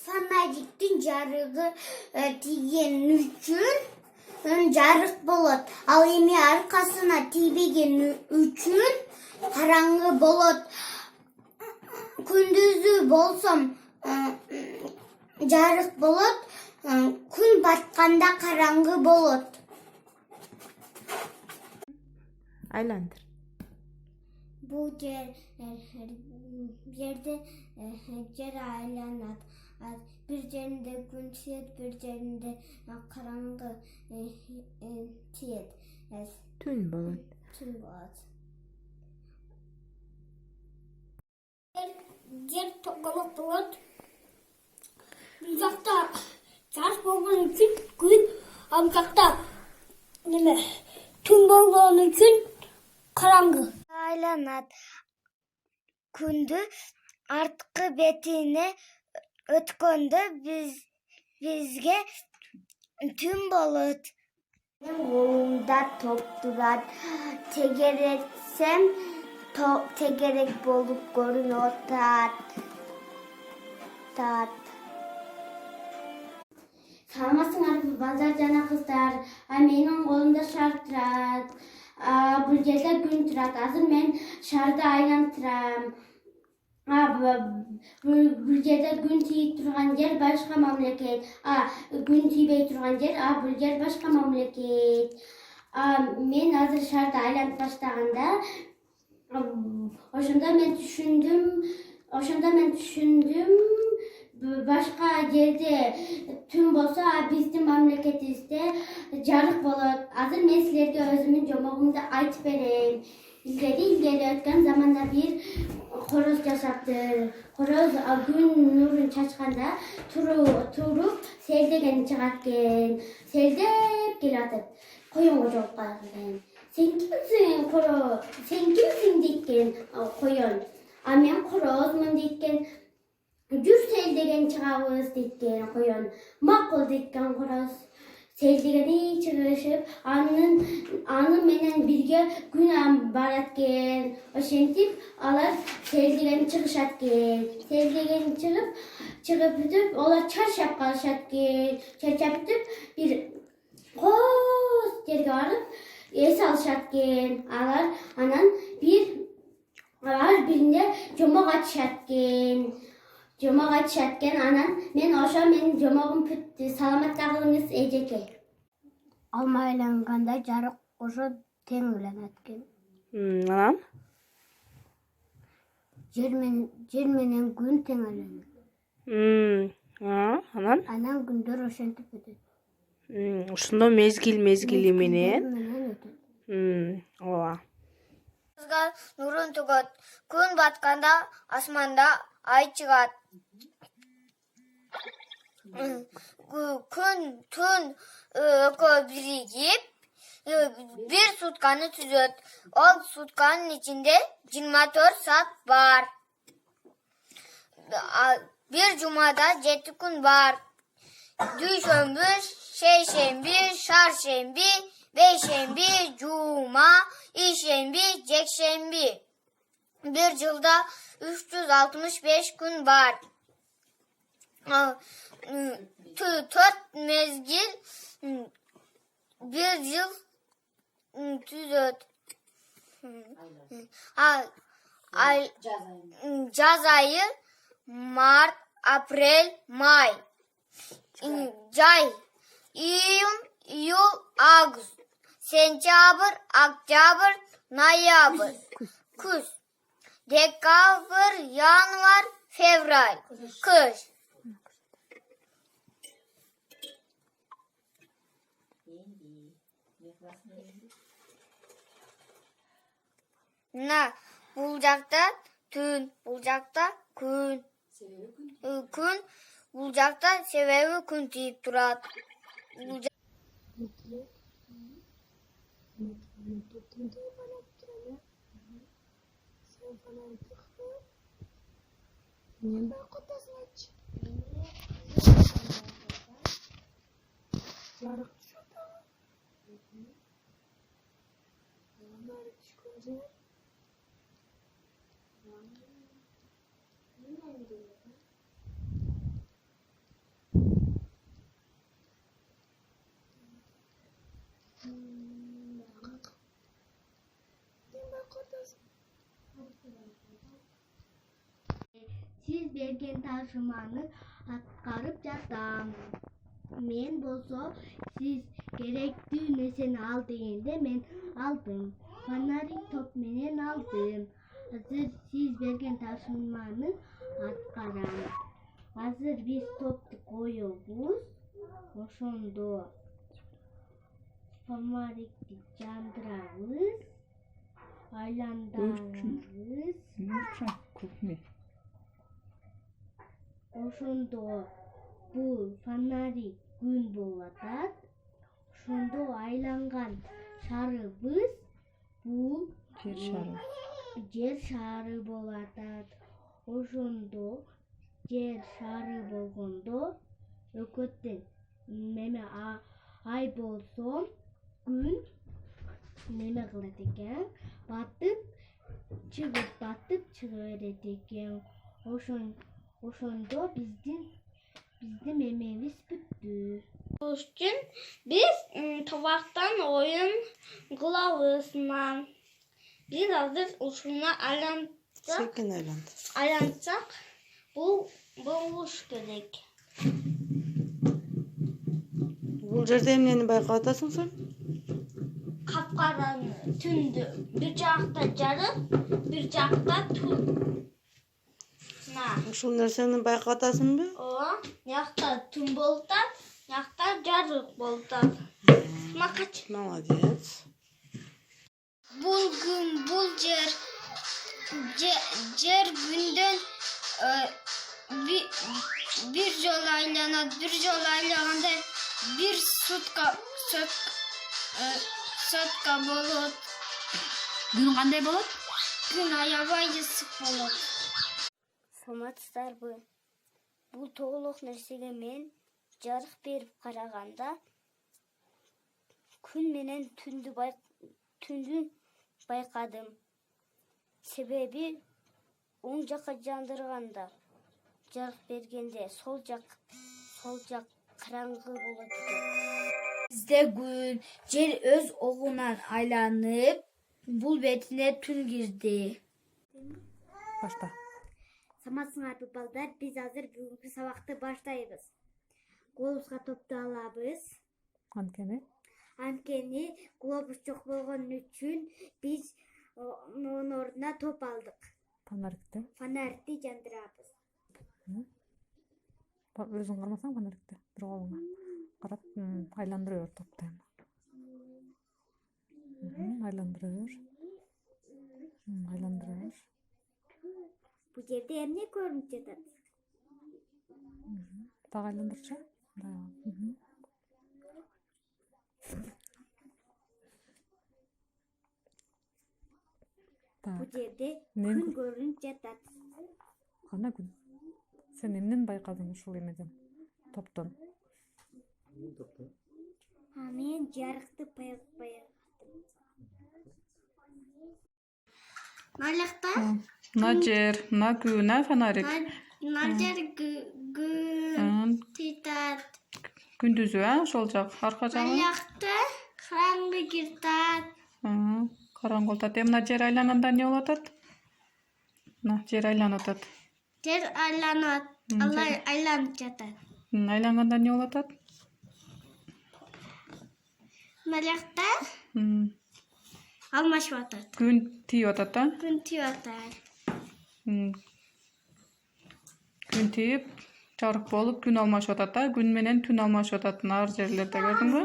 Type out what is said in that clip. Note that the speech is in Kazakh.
Fanajiktin jarığı tigen üçün jarık bolot. Al эми arkasına tibegen üçün karаңgı bolot. Күндүзү болсом жарык болот. Күн батканда караңгы болот. Aylandır. Bu yerde yer aylanat. Bir yerinde gün tiyet, bir yerinde karangı tiyet. Tün bolot. Tüm bolot. Yer toplamak bolot. Uzakta çarş bolgan için gün, uzakta tüm bolgan için karangı. Aylanat. Күндү арткы бетине өткөндө бизге түн болот. Колумда топ турат. Тегерексем тегерек болуп көрүнүп атат. Саламатсыңарбы балдар жана кыздар? Менин колумда шар турат. Бул жерде күн турат. Азыр мен шарды айланып турам. Бул жерде күн тийип турган жер башка мамлекет. Күн тийбей турган жер, бул жер башка мамлекет. Мен азыр шарды айланып баштаганда ошондо мен түшүндүм башка жерде түн болсо биздин мамлекетибизде жарык болот. Азыр мен силерге өзүмдүн жомогумду айтып берейин. Илгери өткөн заманда бир хороз жашаптыр. Хороз күн нурун чачканда туруп селдеген чыгат экен. Селдеп келатып коёнго жолуп калат экен. Сен кимсиң дейт экен коён. Мен хорозмун дейт экен. Жүр селдеген чыгабыз дейт экен коён. Макул дейт экен хороз. Селдегени чыгышып, аны менен бирге күн барат экен. Ошентип алар селдеген чыгышат экен. Селдеген чыгып бүтүп, алар чарчап калышат экен. Чарчап бүтүп, бир кооз жерге барып, эс алышат экен. Алар биринде жомок атышат экен. Анан мен ошо менин жомогум бүттү. Саламатта калыңыз эжеке. Алма айланганда жарык ошо тең айланат экен. Анан? Жер менен күн тең айланат. Анан? Анан күндөр ошентип өтөт. Ошондо мезгили менен. Ооба. Нурун тугат. Күн батканда асманда ай чыгат. Күн, түн экөө биригип бир сутканы түзөт. Ол сутканын ичинде 24 саат бар. Бир жумада 7 күн бар. Дүйшөмбү, шейшемби, шаршемби, бейшемби, жума, ишемби, жекшемби. Bir жылда 365 gün var. 4 mezgil bir yıl tüzöt. Jaz ayı Mart, April, May. Jay iyul, Ağustos. Sentyabr, Oktyabr, Noyabr. Kuz. Dekabr, yanvar, fevral. Kış. Bulcakta tün, bulcakta gün. Gün, bulcakta sebebi gün deyip durat. Мен байкотосун айтчы. Жарык түшөт ага. Нары түшкөн жер. Siz bergen taşımanı atkarıp jatam. Men bolso siz gerekli neseni al degende men aldım. Fanarik top menen aldım. Hazır siz bergen taşımanı atkaram. Hazır biz toptu koyobuz. Oşondo famarikti jandırabız. Aylandarabız. Oşondo bu fanarik gün bolatat. Oşondo aylangan şarыбыз bu жер шары болатат. Ошондо жер шары болгондо өкөттөн неме ай болсо күн неме кылат экен, батып чыгып берет экен. Ошондо биздин эмебиз бүттү. Üstün biz tabaktan oyun kılavuz. Biz hazır uçuna Sekin aylandı. aylansak bu uç gerek. Bul жерде эмнени байкап атасың сен? Kapkaranı tündü. Bir жақта жарық, bir жақта tün. Ушул нерсени байкап атасыңбы? O, yakta tün boltat, yakta жарық boltat. Makaç. Молодец. Bul cer günden bir yol aylanat, bir yol aylananda bir sotka bolot. Gün кандай болот? Gün aябай ысык болот. Саламатсыздарбы? Бул тоголук нерсеге мен жарык берип караганда күн менен түндү байкадым. Себеби оң жакка жандырганда жарык бергенде сол жак караңгы болот экен. Бизде күн жер өз огунан айланып бул бетине түн кирди. Башта. Саматсыңарбы балдар, биз азыр бүгүнкү сабакты баштайбыз. Глобуска топту алабыз. Анткени глобус жок болгон үчүн биз онун ордуна топ алдык. Фонарикти жандырабыз. Өзүң кармасаң фонарикти бир колуңа карап айландыра бер топто. Айландыра бер. Бул жерде эмне көрүнүп жатат? Так айландырчы. Бул жерде күн көрүнүп жатат. Кандай күн? Сен эмнени байкадың ушул эмеден? Топтон. Мен жарыкты байкадым. Налякта? Мына жер, мына күн, фонарик. Наджер gün титат. Күндүзү, ошол жак, арка жагы. Налякта караңгы киртат. Караңгылтат. Мына жер айланганда эмне болуп атат? Мына жер айланып атат. Жер айланат. Айланып жатат. Айланганда эмне болуп атат? Налякта алмашып атат. Күн тийип атат да? Күн тийип атат. Күн тийип, жарык болуп, күн алмашып атат да? Күн менен түн алмашып атат ар жерлерде, көрдүңбү?